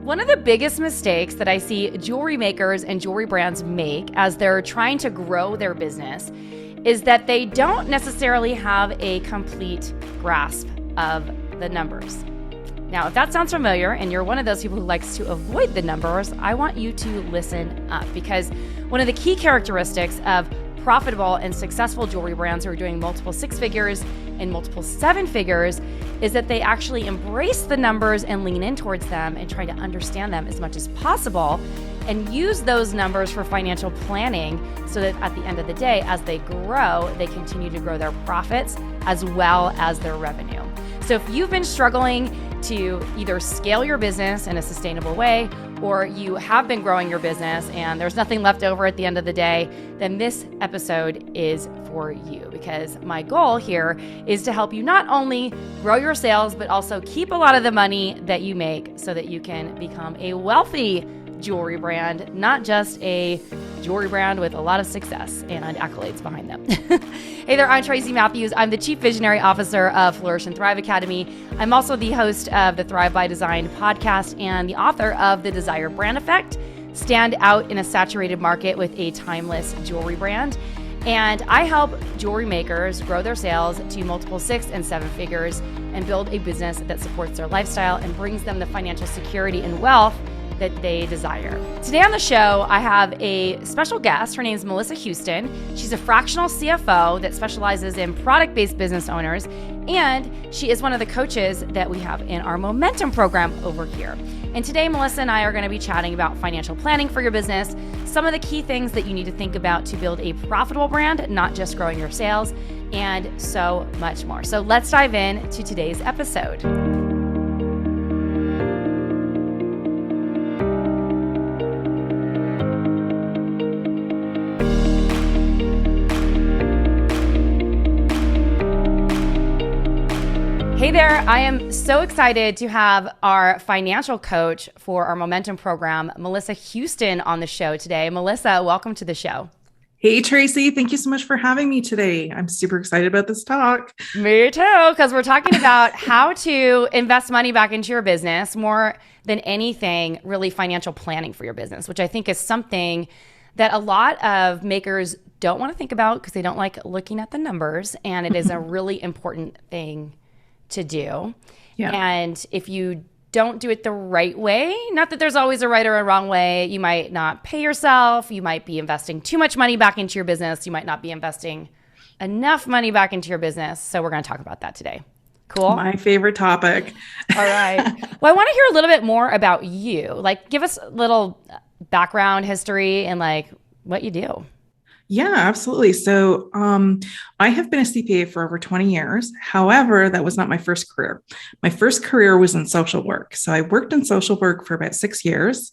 One of the biggest mistakes that I see jewelry makers and jewelry brands make as they're trying to grow their business is that they don't necessarily have a complete grasp of the numbers. Now, if that sounds familiar and you're one of those people who likes to avoid the numbers, I want you to listen up, because one of the key characteristics of profitable and successful jewelry brands who are doing multiple six figures and multiple seven figures is that they actually embrace the numbers and lean in towards them and try to understand them as much as possible and use those numbers for financial planning so that at the end of the day, as they grow, they continue to grow their profits as well as their revenue. So if you've been struggling to either scale your business in a sustainable way, or you have been growing your business and there's nothing left over at the end of the day, then this episode is for you, because my goal here is to help you not only grow your sales, but also keep a lot of the money that you make so that you can become a wealthy jewelry brand, not just a jewelry brand with a lot of success and accolades behind them. Hey there, I'm Tracy Matthews. I'm the Chief Visionary Officer of Flourish and Thrive Academy. I'm also the host of the Thrive by Design podcast and the author of The Desire Brand Effect: Stand Out in a Saturated Market with a Timeless Jewelry Brand. And I help jewelry makers grow their sales to multiple six and seven figures and build a business that supports their lifestyle and brings them the financial security and wealth that they desire. Today on the show, I have a special guest. Her name is Melissa Houston. She's a fractional CFO that specializes in product-based business owners, and she is one of the coaches that we have in our Momentum program over here. And today, Melissa and I are going to be chatting about financial planning for your business, some of the key things that you need to think about to build a profitable brand, not just growing your sales, and so much more. So let's dive in to today's episode. Hey there, I am so excited to have our financial coach for our Momentum program, Melissa Houston, on the show today. Melissa, welcome to the show. Hey, Tracy. Thank you so much for having me today. I'm super excited about this talk. Me too, because we're talking about how to invest money back into your business, more than anything, really financial planning for your business, which I think is something that a lot of makers don't want to think about because they don't like looking at the numbers, and it is a really important thing to do. Yeah. And if you don't do it the right way, not that there's always a right or a wrong way, you might not pay yourself, you might be investing too much money back into your business, you might not be investing enough money back into your business. So we're going to talk about that today. Cool. My favorite topic. All right. Well, I want to hear a little bit more about you. Like, give us a little background, history, and like what you do. Yeah, absolutely. So I have been a CPA for over 20 years. However, that was not my first career. My first career was in social work. So I worked in social work for about 6 years,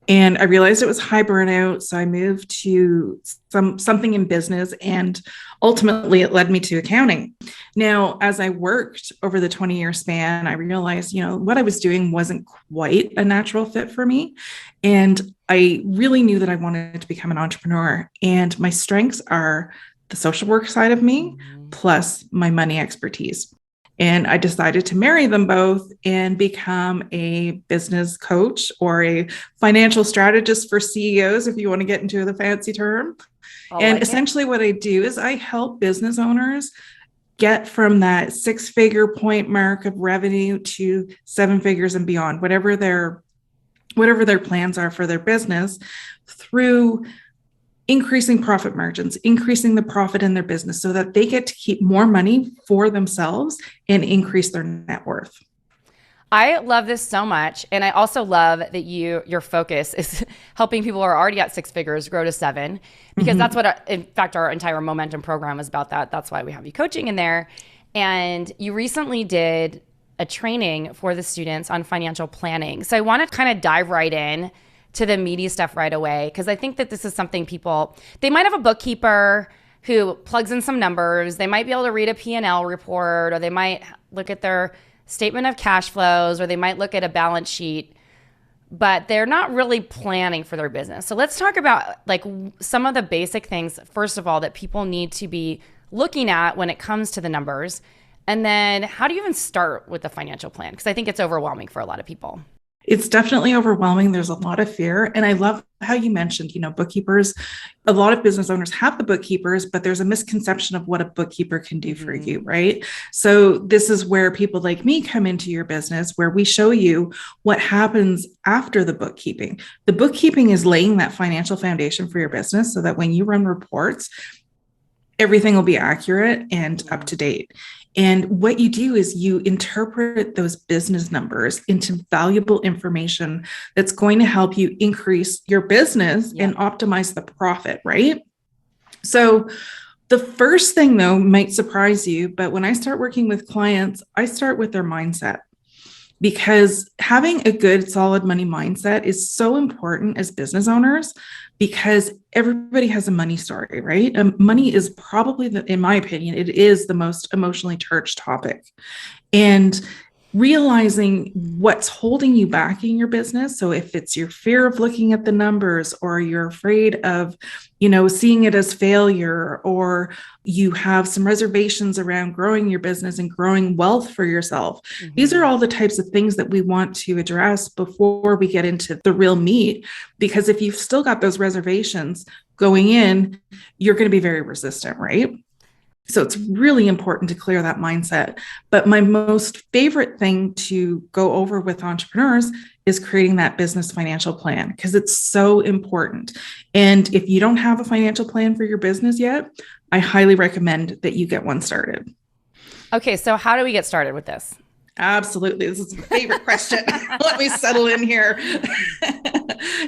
and I realized it was high burnout. So I moved to something in business, and ultimately it led me to accounting. Now, as I worked over the 20-year span, I realized, what I was doing wasn't quite a natural fit for me. And I really knew that I wanted to become an entrepreneur, and my strengths are the social work side of me, plus my money expertise. And I decided to marry them both and become a business coach or a financial strategist for CEOs, if you want to get into the fancy term. And essentially what I do is I help business owners get from that six-figure point mark of revenue to seven figures and beyond, whatever their plans are for their business, through increasing profit margins, increasing the profit in their business so that they get to keep more money for themselves and increase their net worth. I love this so much. And I also love that your focus is helping people who are already at six figures grow to seven, because that's what, in fact, our entire Momentum program is about that. That's why we have you coaching in there. And you recently did a training for the students on financial planning. So I want to kind of dive right in to the meaty stuff right away, because I think that this is something they might have a bookkeeper who plugs in some numbers. They might be able to read a P&L report, or they might look at their statement of cash flows, or they might look at a balance sheet, but they're not really planning for their business. So let's talk about like some of the basic things, first of all, that people need to be looking at when it comes to the numbers. And then how do you even start with the financial plan? Because I think it's overwhelming for a lot of people. It's definitely overwhelming. There's a lot of fear. And I love how you mentioned, bookkeepers, a lot of business owners have the bookkeepers, but there's a misconception of what a bookkeeper can do for you, right? So this is where people like me come into your business, where we show you what happens after the bookkeeping. The bookkeeping is laying that financial foundation for your business so that when you run reports, everything will be accurate and up to date. And what you do is you interpret those business numbers into valuable information that's going to help you increase your business and optimize the profit, right? So the first thing, though, might surprise you, but when I start working with clients, I start with their mindset. Because having a good, solid money mindset is so important as business owners, because everybody has a money story, right? Money is probably, in my opinion, it is the most emotionally charged topic. And realizing what's holding you back in your business. So if it's your fear of looking at the numbers, or you're afraid of, seeing it as failure, or you have some reservations around growing your business and growing wealth for yourself. These are all the types of things that we want to address before we get into the real meat. Because if you've still got those reservations going in, you're going to be very resistant, right? So it's really important to clear that mindset. But my most favorite thing to go over with entrepreneurs is creating that business financial plan, because it's so important. And if you don't have a financial plan for your business yet, I highly recommend that you get one started. Okay, so how do we get started with this? Absolutely. This is my favorite question. Let me settle in here.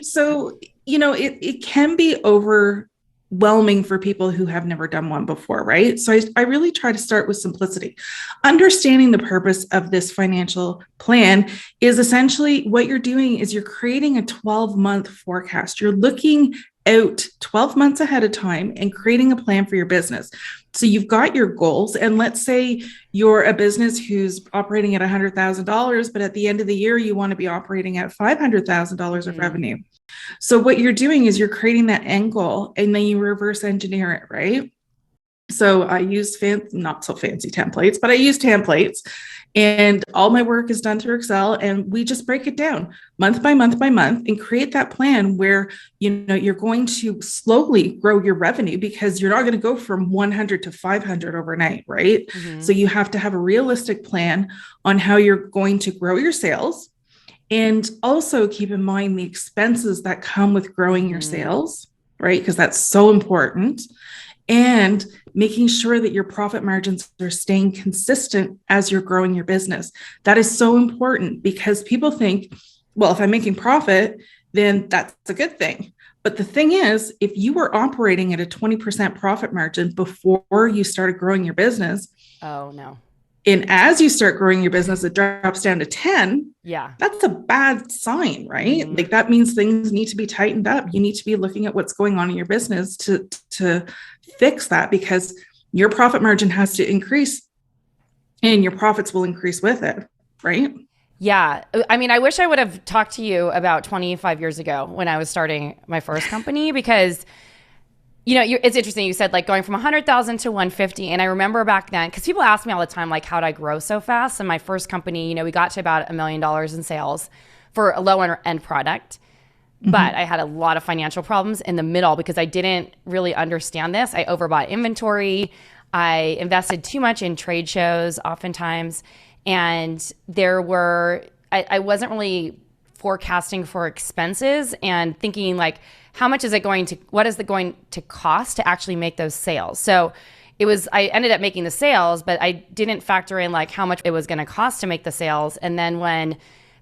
So, it can be overwhelming for people who have never done one before, right? So I really try to start with simplicity. Understanding the purpose of this financial plan is essentially what you're doing is you're creating a 12-month forecast. You're looking out 12 months ahead of time and creating a plan for your business. So you've got your goals. And let's say you're a business who's operating at $100,000, but at the end of the year, you want to be operating at $500,000 of revenue. So what you're doing is you're creating that end goal, and then you reverse engineer it, right? So I use not so fancy templates, but I use templates, and all my work is done through Excel, and we just break it down month by month by month and create that plan where, you're going to slowly grow your revenue, because you're not going to go from 100 to 500 overnight, right? So you have to have a realistic plan on how you're going to grow your sales. And also keep in mind the expenses that come with growing your sales, right? Because that's so important. And making sure that your profit margins are staying consistent as you're growing your business. That is so important, because people think, well, if I'm making profit, then that's a good thing. But the thing is, if you were operating at a 20% profit margin before you started growing your business, oh no. And as you start growing your business, it drops down to 10. Yeah. That's a bad sign, right? Like that means things need to be tightened up. You need to be looking at what's going on in your business to fix that, because your profit margin has to increase and your profits will increase with it, right? Yeah. I mean, I wish I would have talked to you about 25 years ago when I was starting my first company, because it's interesting. You said like going from 100,000 to 150. And I remember back then, because people ask me all the time, like, how'd I grow so fast? And my first company, we got to about $1 million in sales for a low end product. But I had a lot of financial problems in the middle because I didn't really understand this. I overbought inventory. I invested too much in trade shows oftentimes. And I wasn't really forecasting for expenses and thinking like, what is it going to cost to actually make those sales? So I ended up making the sales, but I didn't factor in like how much it was going to cost to make the sales. And then when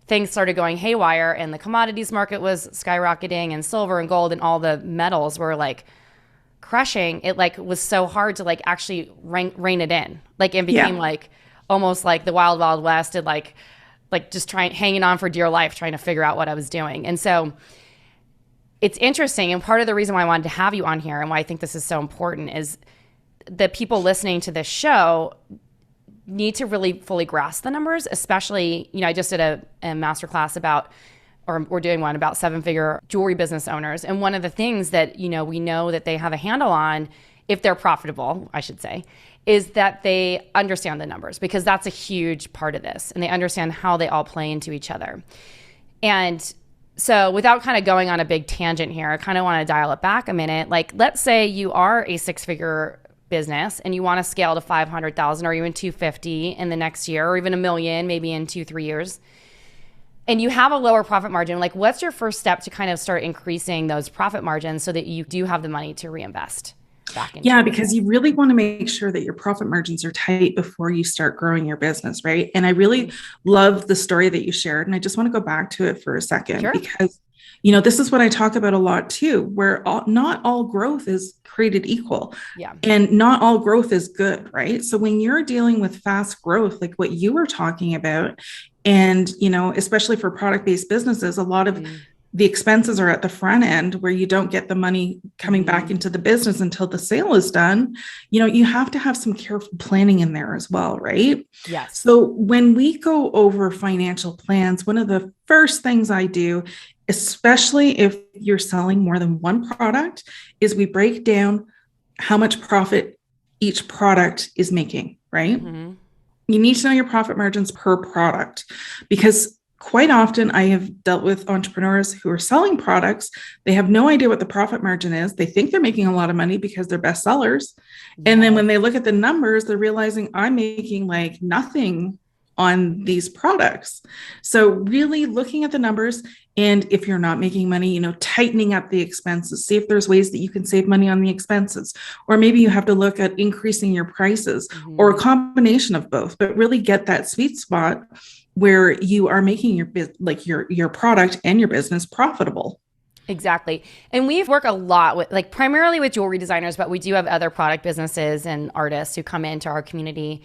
things started going haywire and the commodities market was skyrocketing and silver and gold and all the metals were like crushing, it like was so hard to like actually rein it in. Like it became like almost like the wild, wild west, and like just hanging on for dear life, trying to figure out what I was doing. And so it's interesting. And part of the reason why I wanted to have you on here and why I think this is so important is that people listening to this show need to really fully grasp the numbers, especially, I just did a masterclass we're doing one about 7-figure jewelry business owners. And one of the things that, we know that they have a handle on, if they're profitable, I should say, is that they understand the numbers, because that's a huge part of this. And they understand how they all play into each other. And so without kind of going on a big tangent here, I kind of want to dial it back a minute. Like, let's say you are a six-figure business and you want to scale to 500,000 or even 250 in the next year, or even $1 million, maybe in 2-3 years. And you have a lower profit margin. Like, what's your first step to kind of start increasing those profit margins so that you do have the money to reinvest back into Yeah, because you really want to make sure that your profit margins are tight before you start growing your business, right? And I really love the story that you shared. And I just want to go back to it for a second. Sure. Because, this is what I talk about a lot too, where not all growth is created equal. Yeah. And not all growth is good, right? So when you're dealing with fast growth, like what you were talking about, and, especially for product-based businesses, a lot of the expenses are at the front end where you don't get the money coming back into the business until the sale is done. You have to have some careful planning in there as well, right? Yes. So when we go over financial plans, one of the first things I do, especially if you're selling more than one product, is we break down how much profit each product is making, right? Mm-hmm. You need to know your profit margins per product, because quite often I have dealt with entrepreneurs who are selling products. They have no idea what the profit margin is. They think they're making a lot of money because they're best sellers. Yeah. And then when they look at the numbers, they're realizing I'm making like nothing on these products. So really looking at the numbers, and if you're not making money, tightening up the expenses, see if there's ways that you can save money on the expenses, or maybe you have to look at increasing your prices, or a combination of both, but really get that sweet spot where you are making your product and your business profitable. Exactly. And we work a lot with, like, primarily with jewelry designers, but we do have other product businesses and artists who come into our community.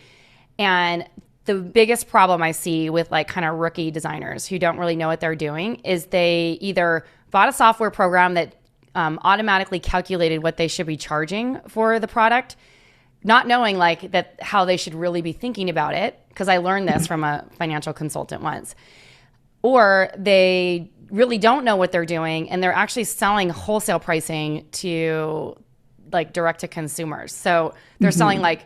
And the biggest problem I see with like kind of rookie designers who don't really know what they're doing is they either bought a software program that automatically calculated what they should be charging for the product, not knowing like that how they should really be thinking about it. Because I learned this from a financial consultant once. Or they really don't know what they're doing and they're actually selling wholesale pricing to like direct to consumers. So they're selling like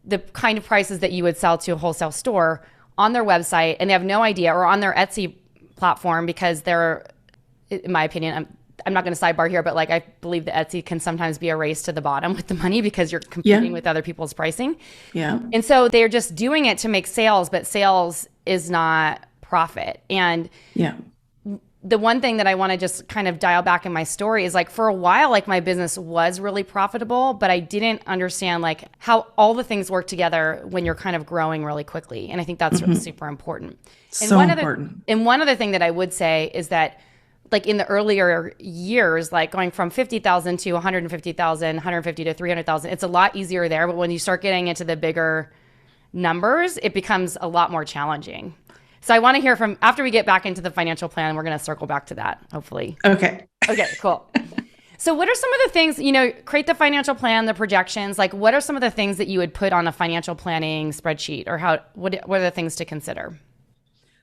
the kind of prices that you would sell to a wholesale store on their website, and they have no idea, or on their Etsy platform, because they're, in my opinion, I'm not going to sidebar here, but like I believe that Etsy can sometimes be a race to the bottom with the money because you're competing with other people's pricing. Yeah. And so they're just doing it to make sales, but sales is not profit. And the one thing that I want to just kind of dial back in my story is like, for a while, like my business was really profitable, but I didn't understand like how all the things work together when you're kind of growing really quickly. And I think that's really super important. And so important. And one other thing that I would say is that like in the earlier years, like going from 50,000 to 150,000, 150 to 300,000, it's a lot easier there. But when you start getting into the bigger numbers, it becomes a lot more challenging. So I want to hear from, after we get back into the financial plan, we're going to circle back to that, hopefully. Okay, cool. So what are some of the things, create the financial plan, the projections, like what are some of the things that you would put on a financial planning spreadsheet, or what are the things to consider?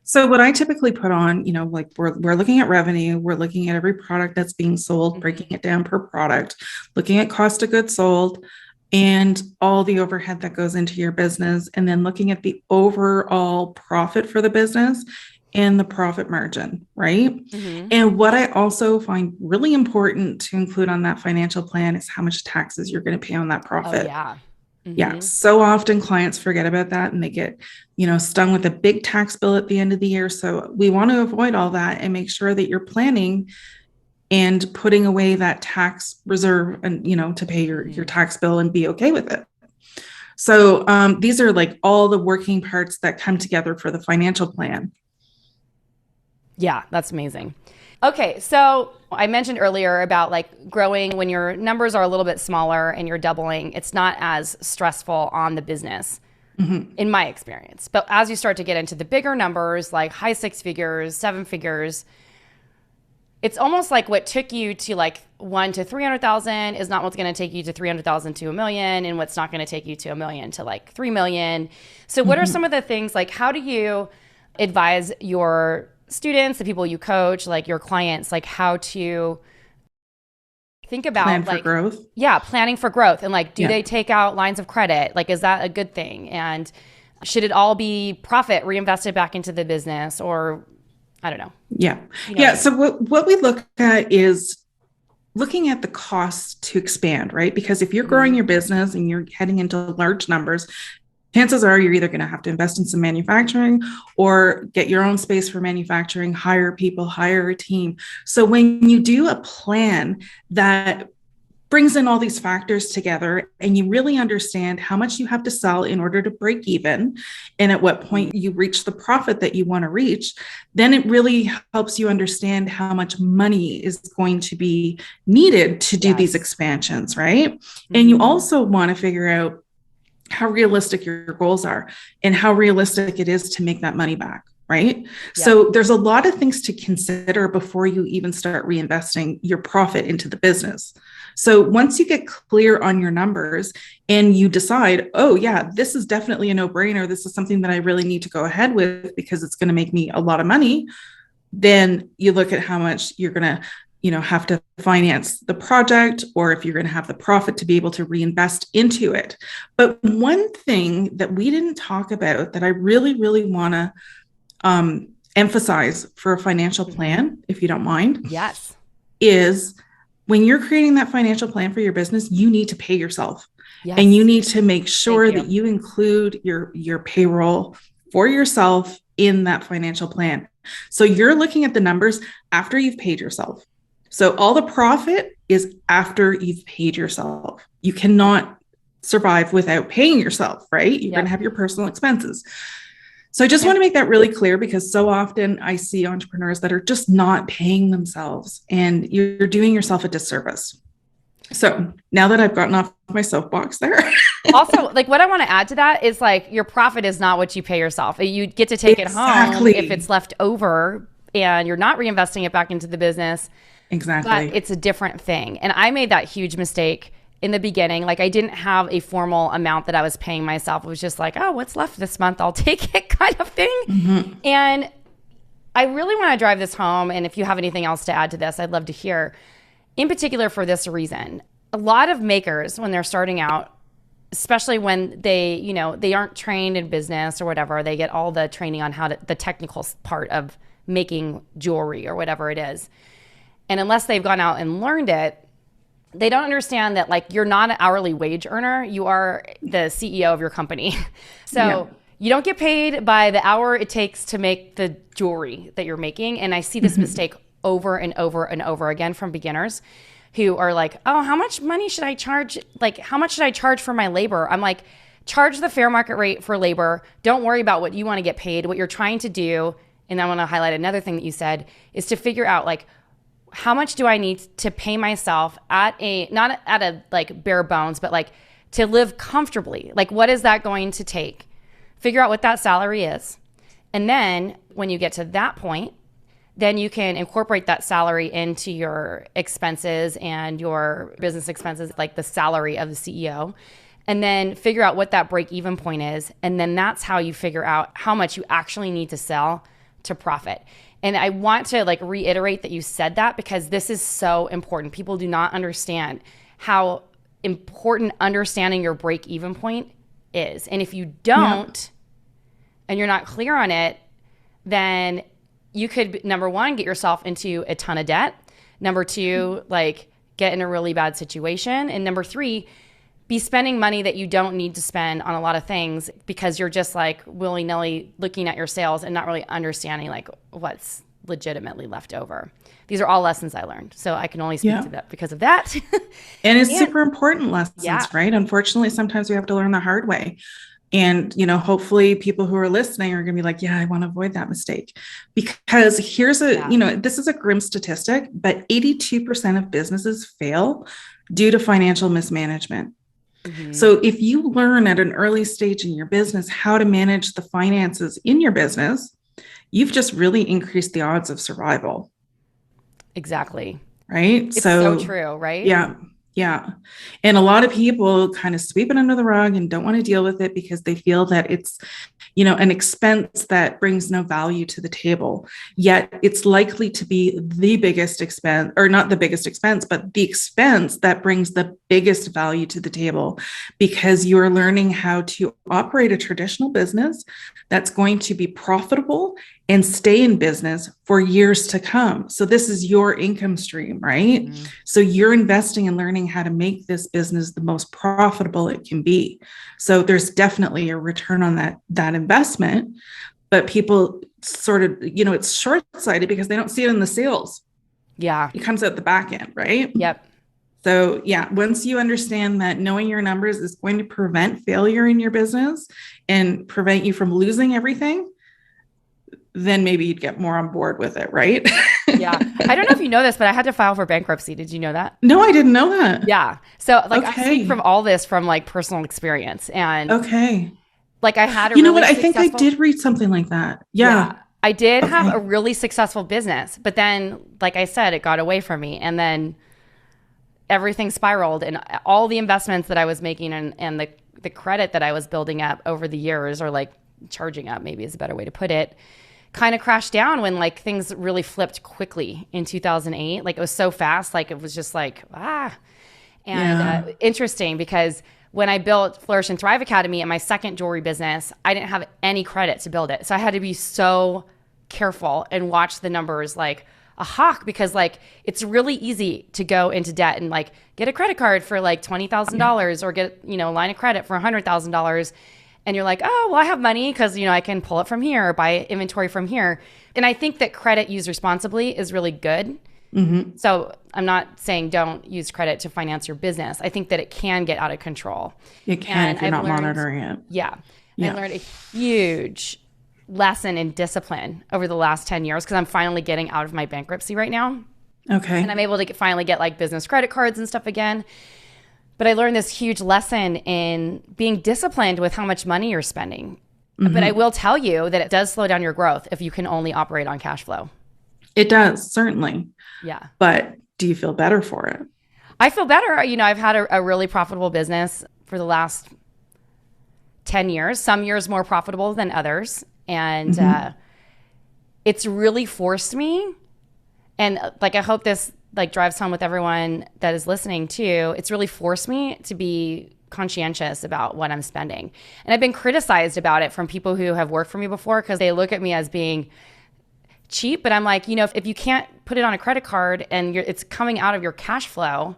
So what I typically put on, like we're looking at revenue, we're looking at every product that's being sold, breaking it down per product, looking at cost of goods sold, and all the overhead that goes into your business, and then looking at the overall profit for the business and the profit margin, right? And what I also find really important to include on that financial plan is how much taxes you're going to pay on that profit. Yeah. So often clients forget about that and they get, stung with a big tax bill at the end of the year. So we want to avoid all that and make sure that you're planning and putting away that tax reserve and, to pay your tax bill and be okay with it. So these are like all the working parts that come together for the financial plan. Yeah, that's amazing. Okay, so I mentioned earlier about like growing when your numbers are a little bit smaller and you're doubling, it's not as stressful on the business, in my experience. But as you start to get into the bigger numbers, like high six figures, seven figures, it's almost like what took you to like 1 to 300,000 is not what's going to take you to 300,000 to $1 million, and what's not going to take you to $1 million to like 3 million. So what are some of the things, like how do you advise your students, the people you coach, like your clients, like how to think about plan for growth? Yeah, planning for growth. And like, do they take out lines of credit? Like, is that a good thing? And should it all be profit reinvested back into the business? Or I don't know. Yeah. You know Yeah. what I mean? So what we look at is looking at the costs to expand, right? Because if you're growing your business and you're heading into large numbers, chances are you're either going to have to invest in some manufacturing or get your own space for manufacturing, hire people, hire a team. So when you do a plan that brings in all these factors together and you really understand how much you have to sell in order to break even and at what point you reach the profit that you want to reach, then it really helps you understand how much money is going to be needed to do these expansions, right? And you also want to figure out how realistic your goals are and how realistic it is to make that money back. Right. So there's a lot of things to consider before you even start reinvesting your profit into the business. So once you get clear on your numbers and you decide, oh yeah, this is definitely a no-brainer, this is something that I really need to go ahead with because it's going to make me a lot of money, then you look at how much you're going to have to finance the project, or if you're going to have the profit to be able to reinvest into it. But one thing that we didn't talk about that I really, really want to emphasize for a financial plan, if you don't mind, is when you're creating that financial plan for your business, you need to pay yourself. And you need to make sure that you include your payroll for yourself in that financial plan. So you're looking at the numbers after you've paid yourself. So all the profit is after you've paid yourself. You cannot survive without paying yourself, right? You're going to have your personal expenses. So I just want to make that really clear, because so often I see entrepreneurs that are just not paying themselves, and you're doing yourself a disservice. So now that I've gotten off my soapbox there. Also, like, what I want to add to that is, like, your profit is not what you pay yourself. You get to take it home if it's left over and you're not reinvesting it back into the business. Exactly. But it's a different thing. And I made that huge mistake in the beginning. Like, I didn't have a formal amount that I was paying myself. It was just like, oh, what's left this month? I'll take it kind of thing. And I really want to drive this home. And if you have anything else to add to this, I'd love to hear. In particular, for this reason, a lot of makers, when they're starting out, especially when they aren't trained in business or whatever, they get all the training on the technical part of making jewelry or whatever it is. And unless they've gone out and learned it, they don't understand that, like, you're not an hourly wage earner. You are the CEO of your company. So you don't get paid by the hour it takes to make the jewelry that you're making. And I see this mistake over and over and over again from beginners who are like, oh, how much money should I charge? Like, how much should I charge for my labor? I'm like, charge the fair market rate for labor. Don't worry about what you want to get paid. What you're trying to do, and I want to highlight another thing that you said, is to figure out, like, how much do I need to pay myself not at a like bare bones, but like to live comfortably? Like, what is that going to take? Figure out what that salary is. And then when you get to that point, then you can incorporate that salary into your expenses and your business expenses, like the salary of the CEO, and then figure out what that break-even point is. And then that's how you figure out how much you actually need to sell to profit. And I want to, like, reiterate that you said that, because this is so important. People do not understand how important understanding your break-even point is. And if you don't, and you're not clear on it, then you could, number one, get yourself into a ton of debt. Number two, like, get in a really bad situation. And number three, be spending money that you don't need to spend on a lot of things, because you're just, like, willy-nilly looking at your sales and not really understanding, like, what's legitimately left over. These are all lessons I learned, so I can only speak to that because of that. And it's super important lessons, right? Unfortunately, sometimes we have to learn the hard way. And, hopefully people who are listening are going to be like, yeah, I want to avoid that mistake, because here's this is a grim statistic, but 82% of businesses fail due to financial mismanagement. So if you learn at an early stage in your business how to manage the finances in your business, you've just really increased the odds of survival. Exactly. Right? It's so true, right? Yeah. Yeah. And a lot of people kind of sweep it under the rug and don't want to deal with it because they feel that it's, an expense that brings no value to the table. Yet it's likely to be the biggest expense, or not the biggest expense, but the expense that brings the biggest value to the table, because you're learning how to operate a traditional business that's going to be profitable and stay in business for years to come. So this is your income stream, right? Mm-hmm. So you're investing in learning how to make this business the most profitable it can be. So there's definitely a return on that investment, but people sort of, it's short-sighted because they don't see it in the sales. Yeah. It comes out the back end, right? Yep. So yeah, once you understand that knowing your numbers is going to prevent failure in your business and prevent you from losing everything, then maybe you'd get more on board with it, right? Yeah. I don't know if you know this, but I had to file for bankruptcy. Did you know that? No, I didn't know that. Yeah. So I speak from all this from personal experience. And I had I think I did read something like that. Yeah. I did have a really successful business, but then, like I said, it got away from me. And then everything spiraled, and all the investments that I was making and the credit that I was building up over the years, or charging up maybe is a better way to put it, kind of crashed down when things really flipped quickly in 2008. It was so fast. It was just interesting because when I built Flourish and Thrive Academy and my second jewelry business, I didn't have any credit to build it. So I had to be so careful and watch the numbers like a hawk, because it's really easy to go into debt and get a credit card for $20,000 or get, a line of credit for $100,000. And you're like, oh, well, I have money because, I can pull it from here or buy inventory from here. And I think that credit used responsibly is really good. Mm-hmm. So I'm not saying don't use credit to finance your business. I think that it can get out of control. It can if you're not monitoring it. Yeah. I learned a huge lesson in discipline over the last 10 years because I'm finally getting out of my bankruptcy right now. Okay. And I'm able to finally get business credit cards and stuff again. But I learned this huge lesson in being disciplined with how much money you're spending. Mm-hmm. But I will tell you that it does slow down your growth if you can only operate on cash flow. It does, certainly. Yeah. But do you feel better for it? I feel better. I've had a really profitable business for the last 10 years, some years more profitable than others. And it's really forced me. And I hope this drives home with everyone that is listening too. It's really forced me to be conscientious about what I'm spending. And I've been criticized about it from people who have worked for me before because they look at me as being cheap. But I'm like, if you can't put it on a credit card and it's coming out of your cash flow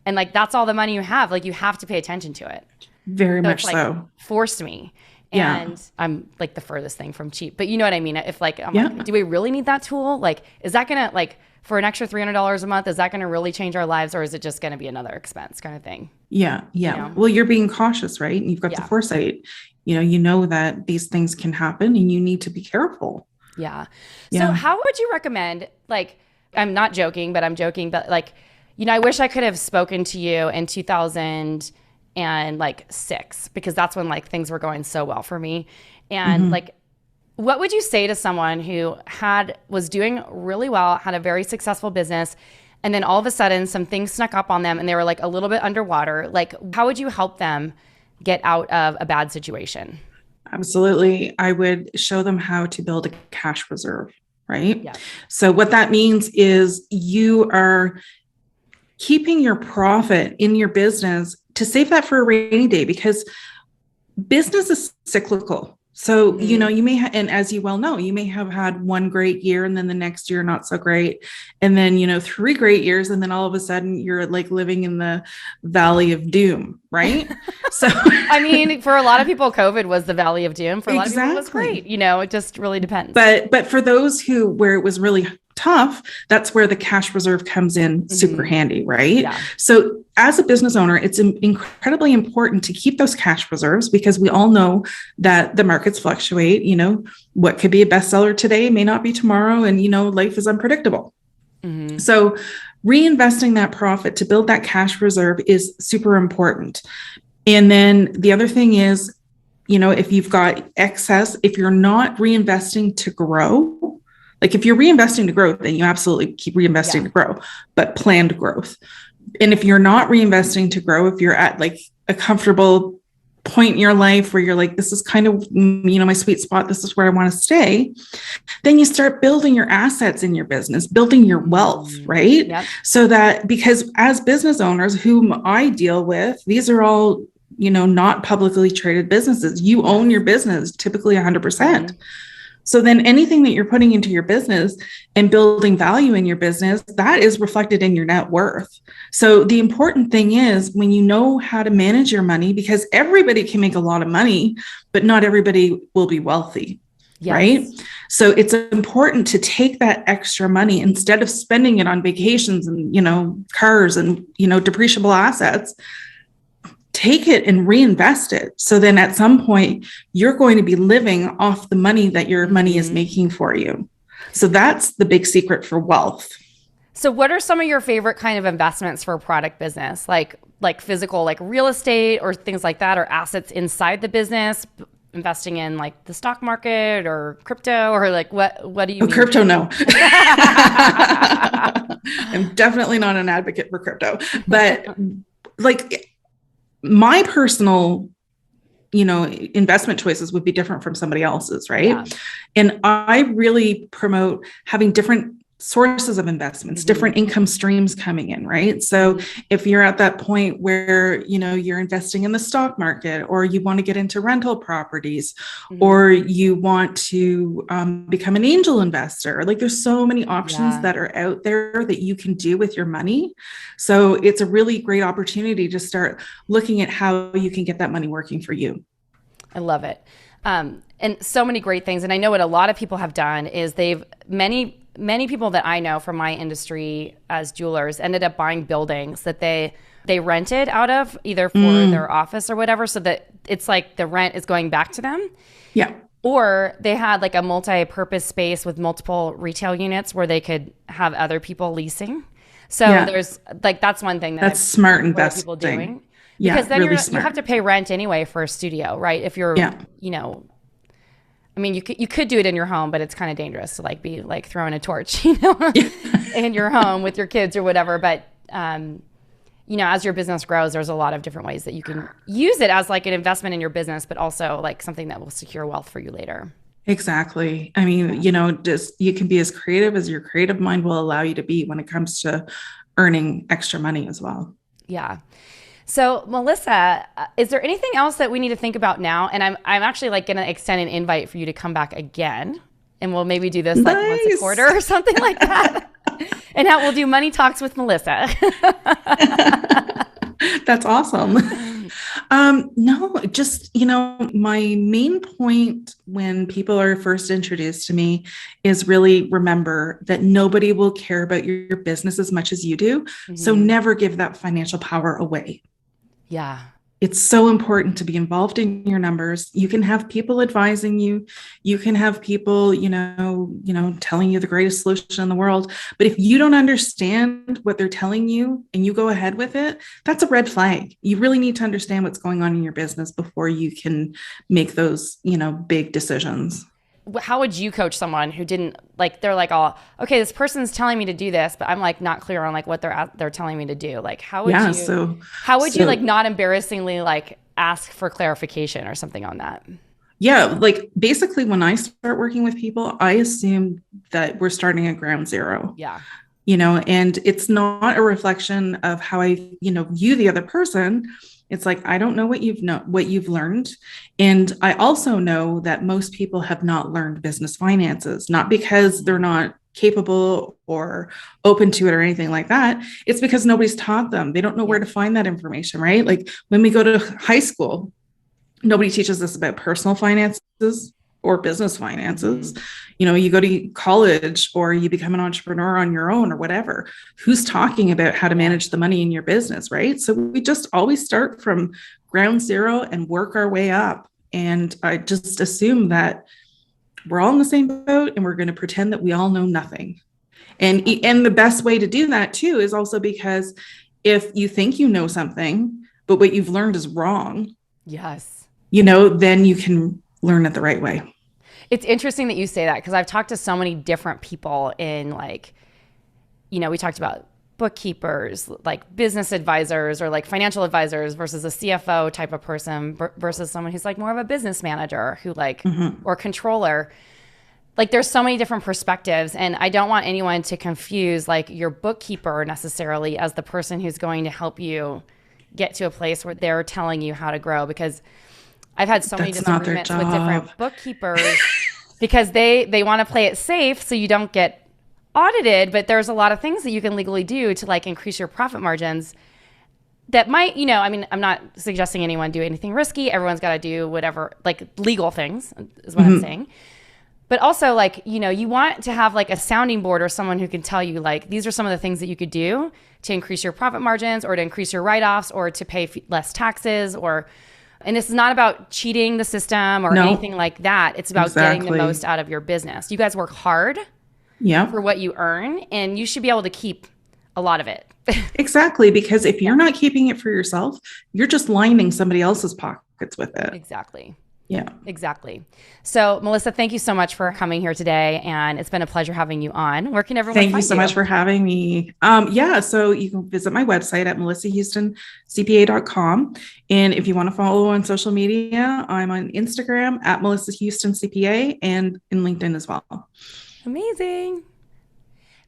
and that's all the money you have to pay attention to it. Very much so. Forced me. And I'm the furthest thing from cheap. But you know what I mean? If do we really need that tool? Is that going to for an extra $300 a month, is that going to really change our lives, or is it just going to be another expense kind of thing? Yeah. Yeah. Well, you're being cautious, right? And you've got the foresight, you know that these things can happen and you need to be careful. Yeah. So how would you recommend, I'm not joking, but I'm joking, but I wish I could have spoken to you in 2006 because that's when things were going so well for me. And what would you say to someone who was doing really well, had a very successful business, and then all of a sudden some things snuck up on them and they were a little bit underwater? How would you help them get out of a bad situation? Absolutely. I would show them how to build a cash reserve, right? Yeah. So what that means is you are keeping your profit in your business to save that for a rainy day, because business is cyclical. So, you may and as you well know, you may have had one great year and then the next year, not so great. And then, 3 great years. And then all of a sudden you're living in the valley of doom, right? So, for a lot of people, COVID was the valley of doom. For a lot of people, it was great. It just really depends. But for those where it was really tough, that's where the cash reserve comes in super handy, right? Yeah. So as a business owner, it's incredibly important to keep those cash reserves, because we all know that the markets fluctuate. What could be a bestseller today may not be tomorrow. And, life is unpredictable. Mm-hmm. So reinvesting that profit to build that cash reserve is super important. And then the other thing is, if you've got excess, if you're not reinvesting to grow, if you're reinvesting to growth, then you absolutely keep reinvesting to grow, but planned growth. And if you're not reinvesting to grow, if you're at a comfortable point in your life where you're this is kind of, my sweet spot, this is where I want to stay, then you start building your assets in your business, building your wealth, right? Yep. So that, because as business owners whom I deal with, these are all, not publicly traded businesses. You own your business typically 100%. So then anything that you're putting into your business and building value in your business, that is reflected in your net worth. So the important thing is when you know how to manage your money, because everybody can make a lot of money, but not everybody will be wealthy. Yes. Right? So it's important to take that extra money instead of spending it on vacations and, cars and, depreciable assets. Take it and reinvest it. So then at some point, you're going to be living off the money that your money is making for you. So that's the big secret for wealth. So what are some of your favorite kind of investments for a product business? Like physical, like real estate or things like that, or assets inside the business, investing in like the stock market or crypto, or like what do you mean? Crypto, no. I'm definitely not an advocate for crypto, but like my personal, investment choices would be different from somebody else's, right? Yeah. And I really promote having different sources of investments, different income streams coming in, right? So if you're at that point where, you're investing in the stock market, or you want to get into rental properties, or you want to become an angel investor, like there's so many options that are out there that you can do with your money. So it's a really great opportunity to start looking at how you can get that money working for you. I love it. And so many great things. And I know what a lot of people have done is many people that I know from my industry as jewelers ended up buying buildings that they rented out of, either for their office or whatever, so that it's like the rent is going back to them. Yeah. Or they had like a multi-purpose space with multiple retail units where they could have other people leasing. So there's like, that's one thing that's smart investing. People doing. Because then really you have to pay rent anyway for a studio, right? If you're, I mean, you could do it in your home, but it's kind of dangerous to like be like throwing a torch, in your home with your kids or whatever. But, as your business grows, there's a lot of different ways that you can use it as like an investment in your business, but also like something that will secure wealth for you later. Exactly. I mean, just you can be as creative as your creative mind will allow you to be when it comes to earning extra money as well. Yeah. So Melissa, is there anything else that we need to think about now? And I'm actually like going to extend an invite for you to come back again, and we'll maybe do this like once a quarter or something like that. And we'll do Money Talks with Melissa. That's awesome. No, just, my main point when people are first introduced to me is really remember that nobody will care about your business as much as you do. So never give that financial power away. Yeah. It's so important to be involved in your numbers. You can have people advising you. You can have people, telling you the greatest solution in the world. But if you don't understand what they're telling you and you go ahead with it, that's a red flag. You really need to understand what's going on in your business before you can make those, big decisions. How would you coach someone who didn't like, they're like, oh, okay, this person's telling me to do this, but I'm like not clear on like what they're telling me to do. Like, how would you like not embarrassingly like ask for clarification or something on that? Yeah. Like basically when I start working with people, I assume that we're starting at ground zero. Yeah. And it's not a reflection of how I, view the other person. It's like, I don't know what you've learned. And I also know that most people have not learned business finances, not because they're not capable or open to it or anything like that. It's because nobody's taught them. They don't know where to find that information, right? Like when we go to high school, nobody teaches us about personal finances or business finances. You go to college or you become an entrepreneur on your own or whatever. Who's talking about how to manage the money in your business, right? So we just always start from ground zero and work our way up. And I just assume that we're all in the same boat and we're going to pretend that we all know nothing. And the best way to do that too is also because if you think you know something, but what you've learned is wrong. Yes. Then you can learn it the right way. It's interesting that you say that because I've talked to so many different people in like, we talked about bookkeepers, like business advisors or like financial advisors versus a CFO type of person versus someone who's like more of a business manager who like, or controller. Like there's so many different perspectives, and I don't want anyone to confuse like your bookkeeper necessarily as the person who's going to help you get to a place where they're telling you how to grow, because I've had so many disagreements with different bookkeepers because they want to play it safe so you don't get audited, but there's a lot of things that you can legally do to like increase your profit margins that might, I mean, I'm not suggesting anyone do anything risky. Everyone's got to do whatever, like legal things is what I'm saying. But also like, you want to have like a sounding board or someone who can tell you like, these are some of the things that you could do to increase your profit margins or to increase your write-offs or to pay less taxes and this is not about cheating the system or anything like that. It's about getting the most out of your business. You guys work hard for what you earn, and you should be able to keep a lot of it. Exactly. Because if you're not keeping it for yourself, you're just lining somebody else's pockets with it. Exactly. Yeah, exactly. So Melissa, thank you so much for coming here today. And it's been a pleasure having you on. Where can everyone find you? Thank you so much for having me. So you can visit my website at melissahoustoncpa.com. And if you want to follow on social media, I'm on Instagram at Melissa Houston CPA and in LinkedIn as well. Amazing.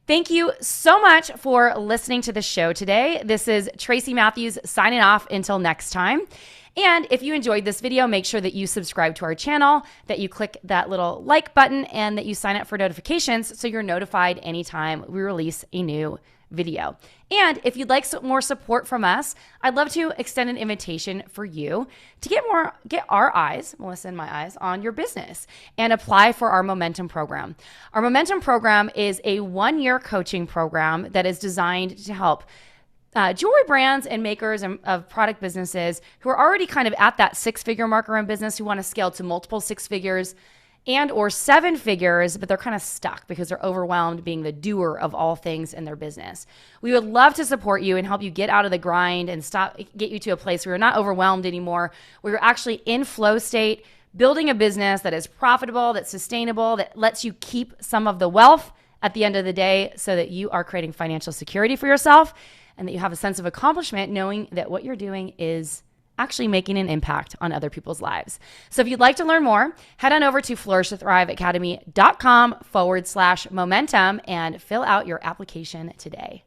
Thank you so much for listening to the show today. This is Tracy Matthews signing off until next time. And if you enjoyed this video, make sure that you subscribe to our channel, that you click that little like button, and that you sign up for notifications so you're notified anytime we release a new video. And if you'd like some more support from us, I'd love to extend an invitation for you to get our eyes, Melissa and my eyes, on your business and apply for our Momentum program. Our Momentum program is a 1-year coaching program that is designed to help jewelry brands and makers of product businesses who are already kind of at that 6-figure marker in business, who want to scale to multiple 6 figures and or 7 figures, but they're kind of stuck because they're overwhelmed being the doer of all things in their business. We would love to support you and help you get out of the grind and get you to a place where you're not overwhelmed anymore, where you're actually in flow state, building a business that is profitable, that's sustainable, that lets you keep some of the wealth at the end of the day so that you are creating financial security for yourself and that you have a sense of accomplishment knowing that what you're doing is actually making an impact on other people's lives. So if you'd like to learn more, head on over to flourishtothriveacademy.com/momentum and fill out your application today.